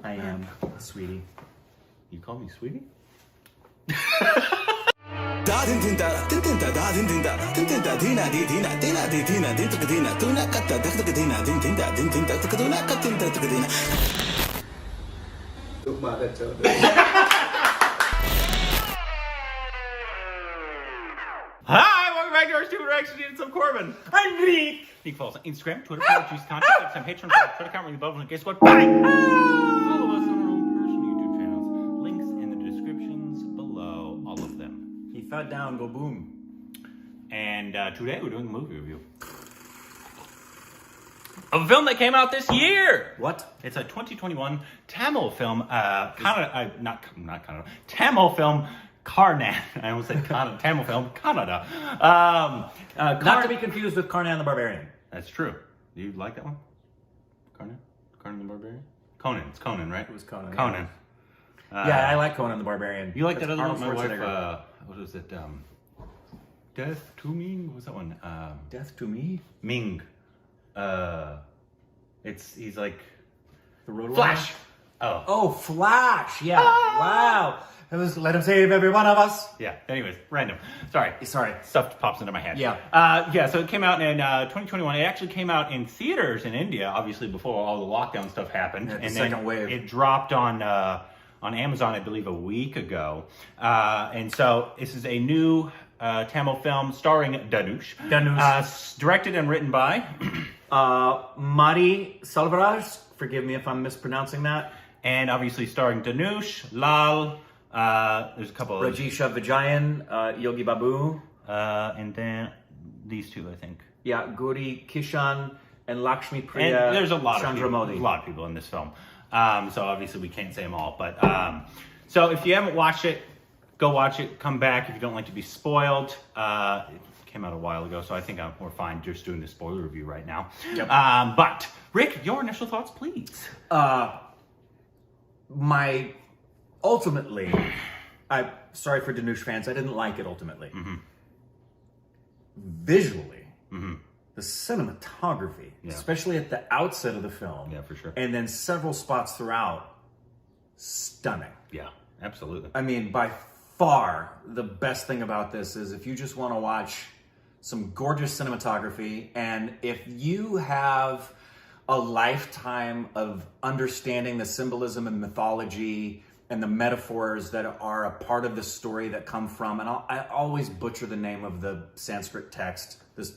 I am, sweetie. You call me sweetie? Hi, welcome back to our stupid reaction to some Corbin. I'm Nick. Nick follows on Instagram, Twitter, Facebook, content, some Patreon, Twitter account, ring the bell, and guess what? Bye! Follow us on our own personal YouTube channels. Links in the descriptions below, all of them. He fell down, go boom. And today we're doing a movie review of a film that came out this year. What? It's a 2021 Tamil film, Tamil film, Karnan. I almost said Tamil film, Kannada. Not to be confused with Karnan the Barbarian. That's true. Do you like that one? Karnan the Barbarian? Conan. It's Conan, right? It was Conan. Conan. Yeah, I like Conan the Barbarian. You like that other Arnold one? My wife, Schwarzenegger. what was it? Death to Ming? What was that one? Death to Me? Ming. He's like The Road Warrior? Flash. Oh, Flash. Yeah. Wow. Let him save every one of us. Yeah. Anyways, random. Sorry. Stuff pops into my head. Yeah. So it came out in 2021. It actually came out in theaters in India, obviously before all the lockdown stuff happened. Yeah, the and second then wave. It dropped on Amazon, I believe, a week ago. And so this is a new Tamil film starring Dhanush. Directed and written by Mari Selvaraj. Forgive me if I'm mispronouncing that. And obviously starring Dhanush, Lal. There's a couple of Rajesh Vijayan, Yogi Babu. and then these two, I think. Yeah, Gauri Kishan and Lakshmi Priya. And there's a lot Chandra Modi. a lot of people in this film. So obviously we can't say them all, but so if you haven't watched it, go watch it. Come back if you don't like to be spoiled. It came out a while ago, so I think we're fine just doing the spoiler review right now. Yep. But Rick, your initial thoughts, please. Ultimately, I'm sorry for Dhanush fans, I didn't like it ultimately. Mm-hmm. Visually, Mm-hmm. the cinematography, especially at the outset of the film, Yeah, for sure. and then several spots throughout, stunning. Yeah, absolutely. I mean, by far, the best thing about this is if you just want to watch some gorgeous cinematography, and if you have a lifetime of understanding the symbolism and mythology and the metaphors that are a part of the story that come from, and I always butcher the name of the Sanskrit text, the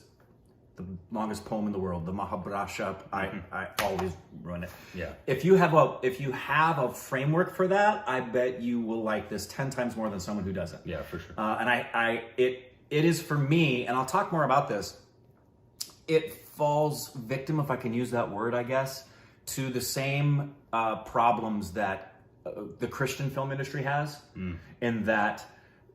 longest poem in the world, the Mahabharata. I always ruin it. Yeah. If you have a framework for that, I bet you will like this 10 times more than someone who doesn't. Yeah, for sure. And it is for me, and I'll talk more about this. It falls victim, if I can use that word, I guess, to the same problems that the Christian film industry has, in that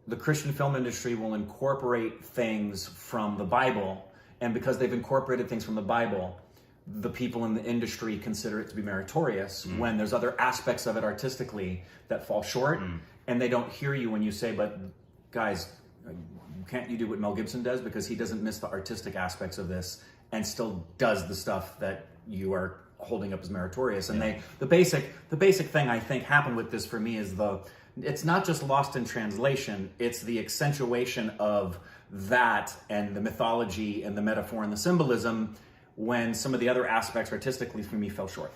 the Christian film industry will incorporate things from the Bible, and because they've incorporated things from the Bible, the people in the industry consider it to be meritorious when there's other aspects of it artistically that fall short, and they don't hear you when you say, but guys, can't you do what Mel Gibson does? Because he doesn't miss the artistic aspects of this and still does the stuff that you are holding up as meritorious. And the basic thing I think happened with this for me is it's not just lost in translation, it's the accentuation of that and the mythology and the metaphor and the symbolism when some of the other aspects artistically for me fell short.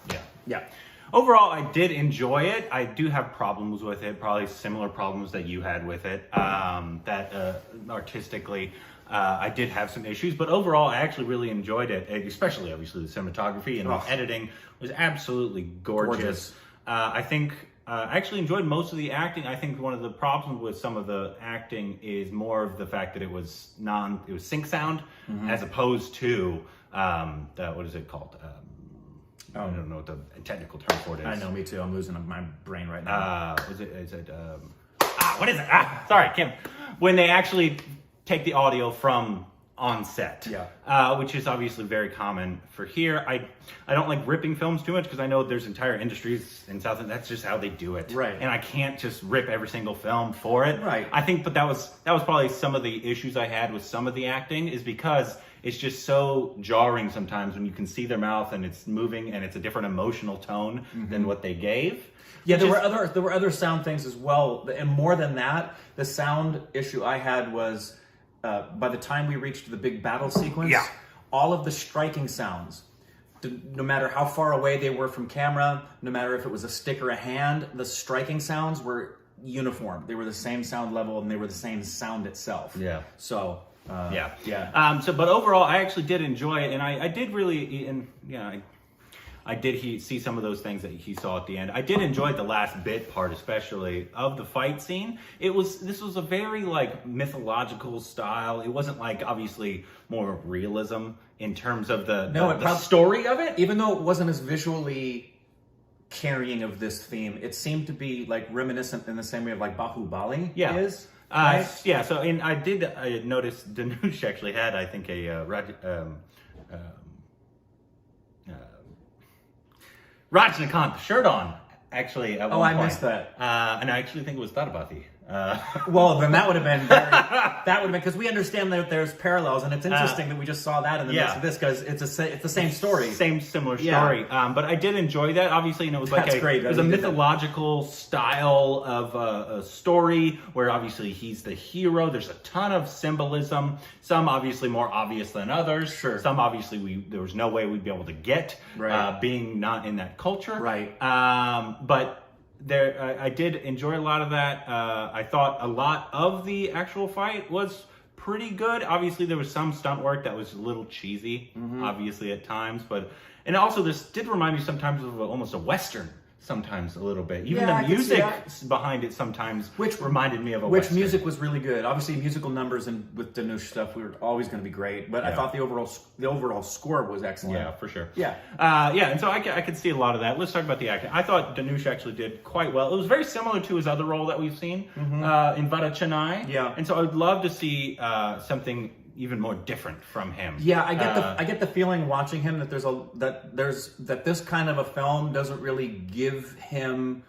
Yeah. Overall, I did enjoy it. I do have problems with it, probably similar problems that you had with it, that artistically I did have some issues, but overall I actually really enjoyed it, especially obviously the cinematography and the editing was absolutely gorgeous. I think I actually enjoyed most of the acting. I think one of the problems with some of the acting is more of the fact that it was sync sound as opposed to what is it called? I don't know what the technical term for it is. I know, me too. I'm losing my brain right now. What is it? Sorry, Kim. When they actually take the audio from on set, which is obviously very common for here. I don't like ripping films too much because I know there's entire industries in South, and that's just how they do it. Right. And I can't just rip every single film for it. Right. I think, but that was probably some of the issues I had with some of the acting is because it's just so jarring sometimes when you can see their mouth and it's moving and it's a different emotional tone than what they gave. Yeah, there were other sound things as well, and more than that, the sound issue I had was by the time we reached the big battle sequence, all of the striking sounds, no matter how far away they were from camera, no matter if it was a stick or a hand, the striking sounds were uniform. They were the same sound level and they were the same sound itself. Yeah. So but overall, I actually did enjoy it, and I did really, and I did see some of those things that he saw at the end. I did enjoy the last bit part, especially of the fight scene. This was a very like mythological style. It wasn't like obviously more realism in terms of the story of it. Even though it wasn't as visually carrying of this theme, it seemed to be like reminiscent in the same way of like Bahubali is. Right? So I noticed Dhanush actually had, I think, Rajnikant shirt on, actually, at one point. I missed that. And I actually think it was Tadabati. Well, then that would have been because we understand that there's parallels, and it's interesting that we just saw that in the midst of this because it's the same story, similar story. But I did enjoy that. Obviously, it was like it was a mythological style of a story where obviously he's the hero. There's a ton of symbolism. Some obviously more obvious than others. Sure. Some obviously there was no way we'd be able to get being not in that culture. Right. But I did enjoy a lot of that. I thought a lot of the actual fight was pretty good. Obviously, there was some stunt work that was a little cheesy, obviously at times, and also this did remind me sometimes of almost a Western. Sometimes a little bit. Even the music behind it sometimes reminded me of a Western. Music was really good. Obviously, musical numbers and with Dhanush stuff were always going to be great. But I thought the overall score was excellent. Yeah, for sure. Yeah. And so I could see a lot of that. Let's talk about the acting. I thought Dhanush actually did quite well. It was very similar to his other role that we've seen in Vada Chennai. Yeah. And so I would love to see something even more different from him. Yeah, I get the feeling watching him that this kind of a film doesn't really give him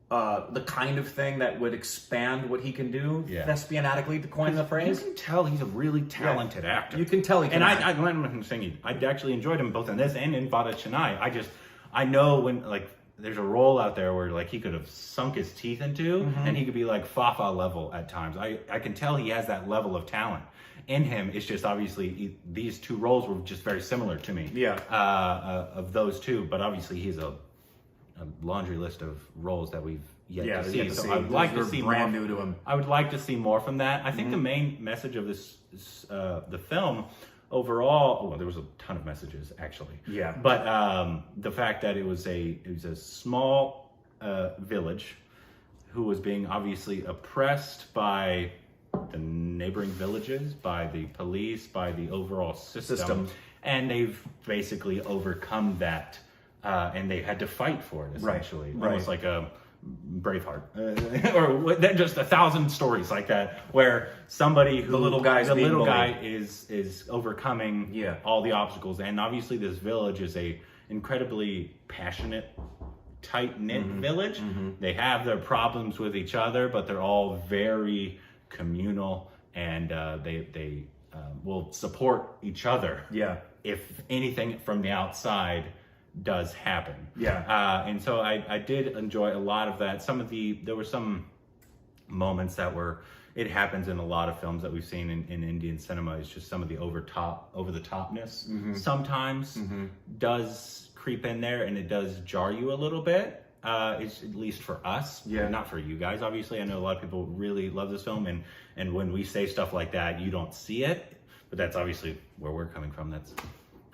the kind of thing that would expand what he can do thespianatically, to coin the phrase. You can tell he's a really talented actor. You can tell he can act. I actually enjoyed him both in this and in Vada Chennai. I know when like there's a role out there where like he could have sunk his teeth into and he could be like Fafa level at times. I can tell he has that level of talent in him. It's just obviously these two roles were just very similar to me. Yeah. Of those two, but obviously he's a laundry list of roles that we've yet to see. So I would like to see brand new to him. I would like to see more from that. I think the main message of this the film overall, well, there was a ton of messages actually. Yeah. But the fact that it was a small village who was being obviously oppressed by the neighboring villages, by the police, by the overall system. And they've basically overcome that, and they had to fight for it, essentially. Right. Almost like a Braveheart, or just 1,000 stories like that, where somebody who the little guy is overcoming all the obstacles. And obviously, this village is a incredibly passionate, tight-knit village. They have their problems with each other, but they're all very communal, and they will support each other. Yeah. If anything from the outside does happen. Yeah. And so I did enjoy a lot of that. There were some moments that it happens in a lot of films that we've seen in Indian cinema. It's just some of the over the topness sometimes does creep in there, and it does jar you a little bit. It's at least for us, not for you guys. Obviously, I know a lot of people really love this film, and when we say stuff like that, you don't see it, but that's obviously where we're coming from. That's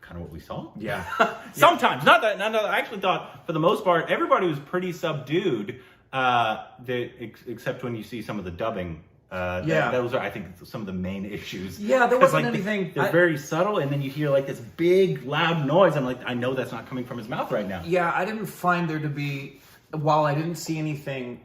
kind of what we saw. Yeah. Sometimes, not that. I actually thought for the most part everybody was pretty subdued, except when you see some of the dubbing. Those are, I think, some of the main issues. Yeah, there wasn't anything. They're very subtle, and then you hear like this big, loud noise. I'm like, I know that's not coming from his mouth right now. Yeah, I didn't find there to be, while I didn't see anything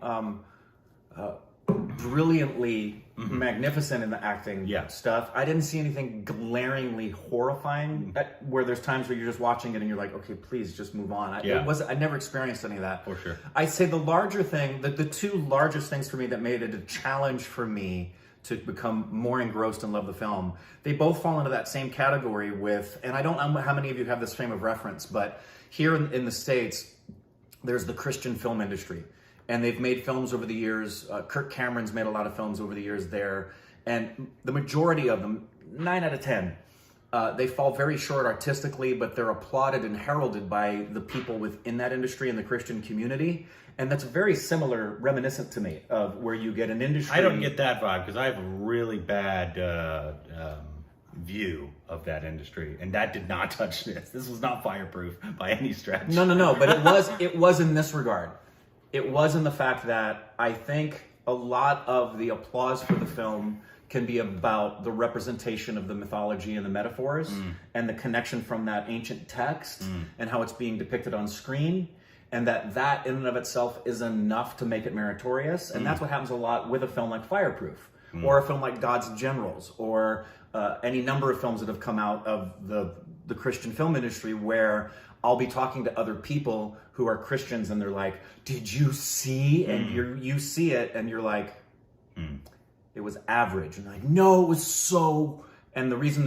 brilliantly magnificent in the acting stuff, I didn't see anything glaringly horrifying. Where there's times where you're just watching it and you're like, okay, please just move on. I never experienced any of that. For sure. I'd say the larger thing, the two largest things for me that made it a challenge for me to become more engrossed and love the film. They both fall into that same category with, and I don't know how many of you have this frame of reference, but here in the States, there's the Christian film industry. And they've made films over the years. Kirk Cameron's made a lot of films over the years there. And the majority of them, 9 out of 10, they fall very short artistically, but they're applauded and heralded by the people within that industry and the Christian community. And that's very similar, reminiscent to me, of where you get an industry. I don't get that vibe because I have a really bad view of that industry, and that did not touch this. This was not fireproof by any stretch. No, but it was in this regard. It was in the fact that I think a lot of the applause for the film can be about the representation of the mythology and the metaphors and the connection from that ancient text and how it's being depicted on screen. And that in and of itself is enough to make it meritorious. And that's what happens a lot with a film like Fireproof or a film like God's Generals or any number of films that have come out of the Christian film industry where I'll be talking to other people who are Christians and they're like, did you see? And you see it and you're like, it was average. And like, no, it was so... And the reason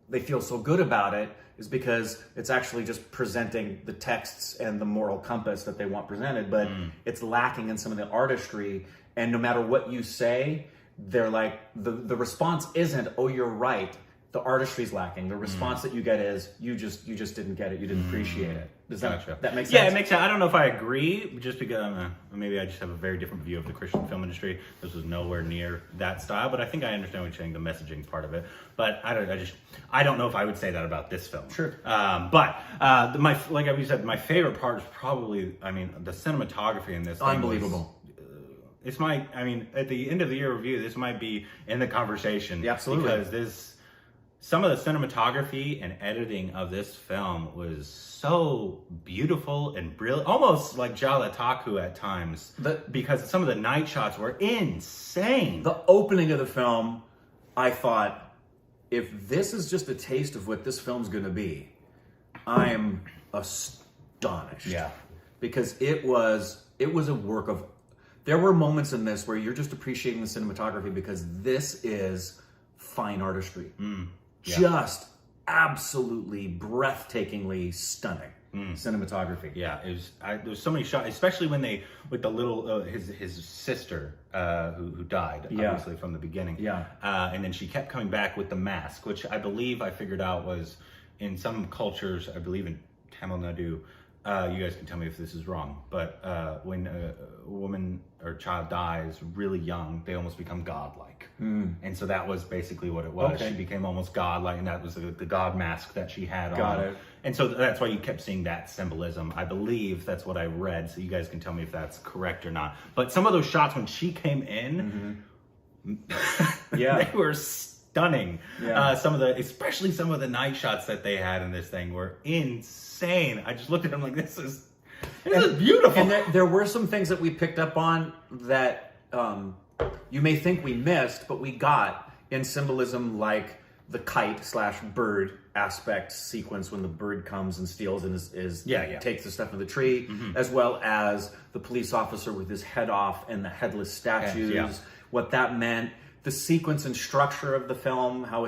they feel so good about it is because it's actually just presenting the texts and the moral compass that they want presented, but it's lacking in some of the artistry. And no matter what you say, they're like, the response isn't, oh, you're right. The artistry's lacking. The response that you get is, you just didn't get it. You didn't appreciate it. Does that make sense? Yeah, it makes sense. I don't know if I agree, just because maybe I just have a very different view of the Christian film industry. This was nowhere near that style, but I think I understand what you're saying, the messaging part of it. But I don't know if I would say that about this film. Sure. Like you said, my favorite part is probably, the cinematography in this. Unbelievable. At the end of the year review, this might be in the conversation. Yeah, absolutely. Because some of the cinematography and editing of this film was so beautiful and brilliant, almost like Jalataku at times, because some of the night shots were insane. The opening of the film, I thought, if this is just a taste of what this film's going to be, I'm astonished. Yeah. Because it was a work of... There were moments in this where you're just appreciating the cinematography because this is fine artistry. Yeah. Just absolutely breathtakingly stunning cinematography. Yeah, there was so many shots, especially when they with the little his sister who died obviously from the beginning. Yeah, and then she kept coming back with the mask, which I believe I figured out was in some cultures. I believe in Tamil Nadu. You guys can tell me if this is wrong, but when a woman or child dies really young, they almost become godlike. And so that was basically what it was. Okay. She became almost godlike, and that was the god mask that she had on. Got it. And so that's why you kept seeing that symbolism. I believe that's what I read, so you guys can tell me if that's correct or not. But some of those shots when she came in, they were stunning. Yeah. Especially some of the night shots that they had in this thing were insane. I just looked at them like, this is beautiful. And there were some things that we picked up on that you may think we missed, but we got in symbolism, like the kite/bird aspect sequence when the bird comes and steals and takes the stuff in the tree, as well as the police officer with his head off and the headless statues. What that meant. The sequence and structure of the film, how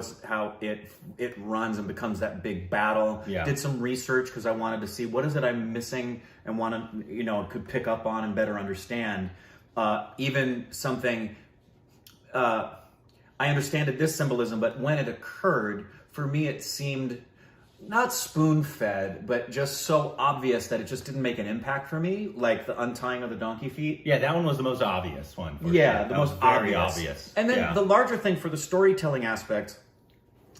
it runs and becomes that big battle. Yeah. Did some research because I wanted to see what is it I'm missing and could pick up on and better understand. Even something I understand this symbolism, but when it occurred, for me it seemed not spoon-fed, but just so obvious that it just didn't make an impact for me, like the untying of the donkey feet. Yeah, that one was the most obvious one. The most obvious. And then the larger thing for the storytelling aspect,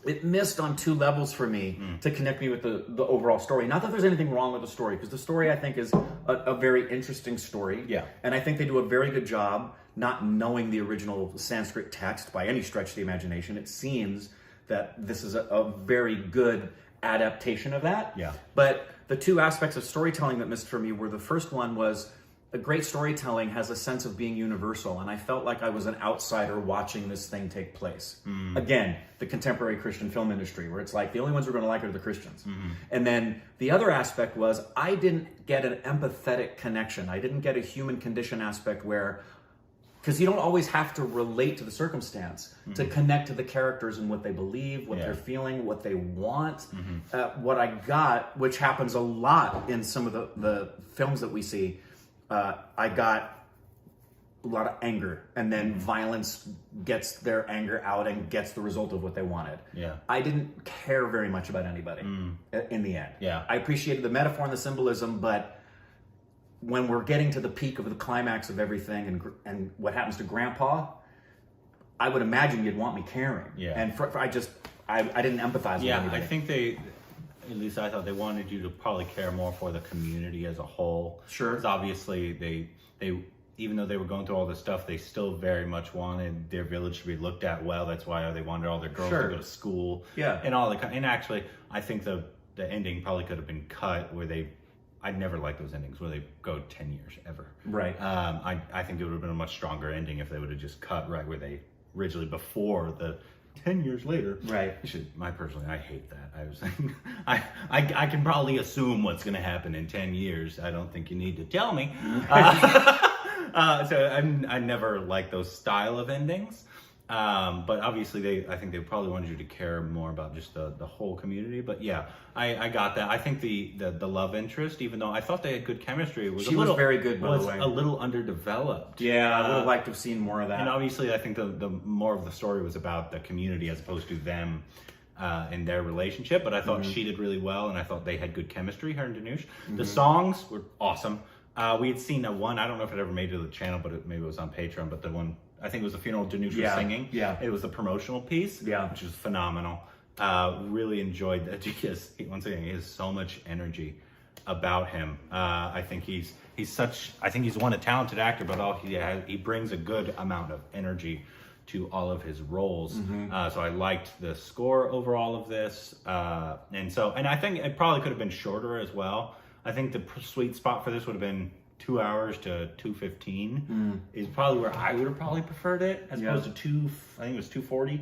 it missed on two levels for me to connect me with the overall story. Not that there's anything wrong with the story, because the story, I think, is a very interesting story. Yeah. And I think they do a very good job not knowing the original Sanskrit text by any stretch of the imagination. It seems that this is a very good adaptation of that. Yeah. But the two aspects of storytelling that missed for me were, the first one was a great storytelling has a sense of being universal, and I felt like I was an outsider watching this thing take place. Again, the contemporary Christian film industry, where it's like the only ones who are going to like it are the Christians. And then the other aspect was I didn't get an empathetic connection. I didn't get a human condition aspect where because you don't always have to relate to the circumstance to connect to the characters and what they believe, what they're feeling, what they want. What I got, which happens a lot in some of the films that we see, I got a lot of anger, and then violence gets their anger out and gets the result of what they wanted. I didn't care very much about anybody in the end. I appreciated the metaphor and the symbolism, but when we're getting to the peak of the climax of everything and what happens to Grandpa, I would imagine you'd want me caring. And I didn't empathize with anybody. I think at least I thought they wanted you to probably care more for the community as a whole. Sure. Because obviously they even though they were going through all this stuff, they still very much wanted their village to be looked at well. That's why they wanted all their girls to go to school. And all the, and actually, I think the ending probably could have been cut where I'd never liked those endings where they go 10 years ever. I think it would have been a much stronger ending if they would have just cut right where they originally, before the 10 years later. I hate that. I was saying, I can probably assume what's going to happen in 10 years. I don't think you need to tell me. So I never liked those style of endings. But obviously I think they probably wanted you to care more about just the whole community. But yeah, I got that. I think the love interest, even though I thought they had good chemistry, was very good, by the way. A little underdeveloped. I would have liked to have seen more of that. And obviously I think the more of the story was about the community as opposed to them and their relationship. But I thought she did really well, and I thought they had good chemistry, her and Dhanush. The songs were awesome. We had seen one, I don't know if it ever made it to the channel, but maybe it was on Patreon, but the one, I think it was the funeral Dhanush was singing. It was the promotional piece, which is phenomenal. Really enjoyed that because, once again, he has so much energy about him. I think he's one, a talented actor, but he brings a good amount of energy to all of his roles. So I liked the score over all of this. And I think it probably could have been shorter as well. I think the sweet spot for this would have been 2 hours to 2:15 is probably where I would have probably preferred it, as opposed to I think it was 2:40.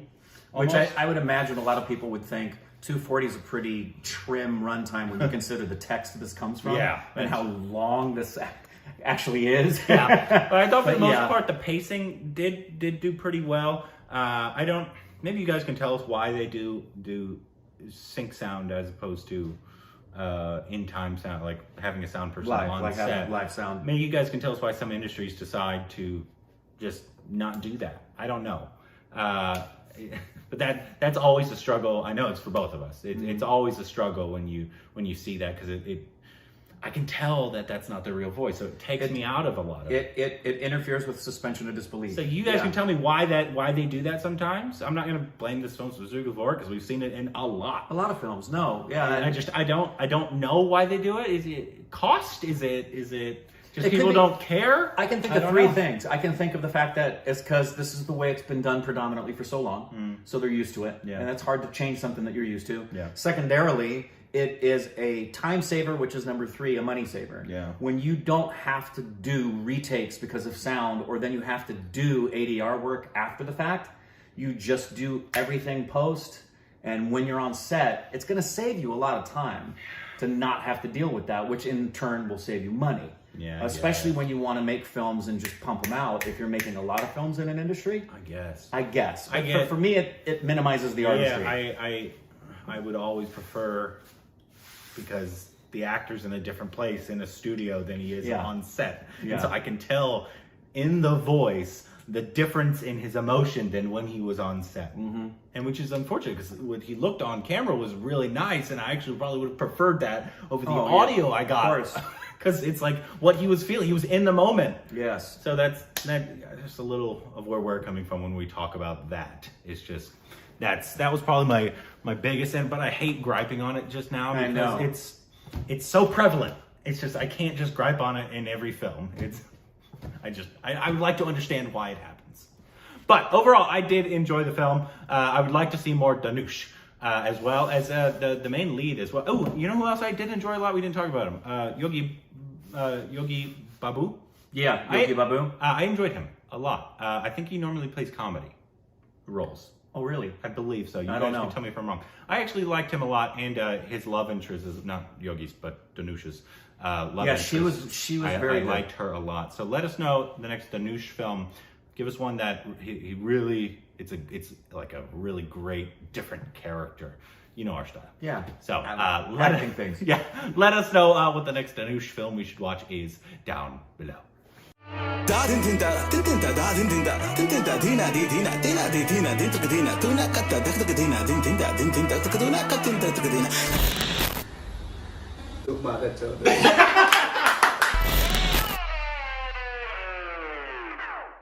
Which I would imagine a lot of people would think 2:40 is a pretty trim runtime when you consider the text this comes from and how long this actually is. But I thought for the most part the pacing did do pretty well. Maybe you guys can tell us why they do sync sound as opposed to in time sound, like having a sound person on set. Having live sound. Maybe you guys can tell us why some industries decide to just not do that. I don't know. But that's always a struggle. I know it's for both of us. It's always a struggle when you see that, because I can tell that that's not the real voice, so it takes me out of a lot of it. It interferes with suspension of disbelief. So you guys can tell me why they do that sometimes. I'm not going to blame this film specifically for it, because we've seen it in a lot of films. No, I don't know why they do it. Is it cost? Is it just people don't care? I can think of three things. I can think of the fact that it's because this is the way it's been done predominantly for so long, so they're used to it, and it's hard to change something that you're used to. Secondarily, it is a time saver, which is number 3, a money saver. When you don't have to do retakes because of sound, or then you have to do ADR work after the fact, you just do everything post. And when you're on set, it's going to save you a lot of time to not have to deal with that, which in turn will save you money. Especially when you want to make films and just pump them out. If you're making a lot of films in an industry, I guess. But for me, it minimizes the artistry. I would always prefer, because the actor's in a different place in a studio than he is on set. And so I can tell in the voice the difference in his emotion than when he was on set. And which is unfortunate, because what he looked on camera was really nice, and I actually probably would have preferred that over the audio I got. Of course. Because it's like what he was feeling. He was in the moment. Yes. So that's just a little of where we're coming from when we talk about that. It's just... That was probably my biggest end, but I hate griping on it just now because it's so prevalent. It's just, I can't just gripe on it in every film. I would like to understand why it happens. But overall, I did enjoy the film. I would like to see more Dhanush as well as the main lead as well. Oh, you know who else I did enjoy a lot? We didn't talk about him. Yogi Babu. Yeah, Yogi Babu. I enjoyed him a lot. I think he normally plays comedy roles. Oh, really? I believe so. You guys can tell me if I'm wrong. I actually liked him a lot, and his love interest is not Yogi's, but Dhanush's love interest. She was very good. I liked her a lot. So let us know the next Dhanush film. Give us one that he really, it's like a really great, different character. You know our style. Yeah. So, editing things. Yeah. Let us know what the next Dhanush film we should watch is down below. Tuna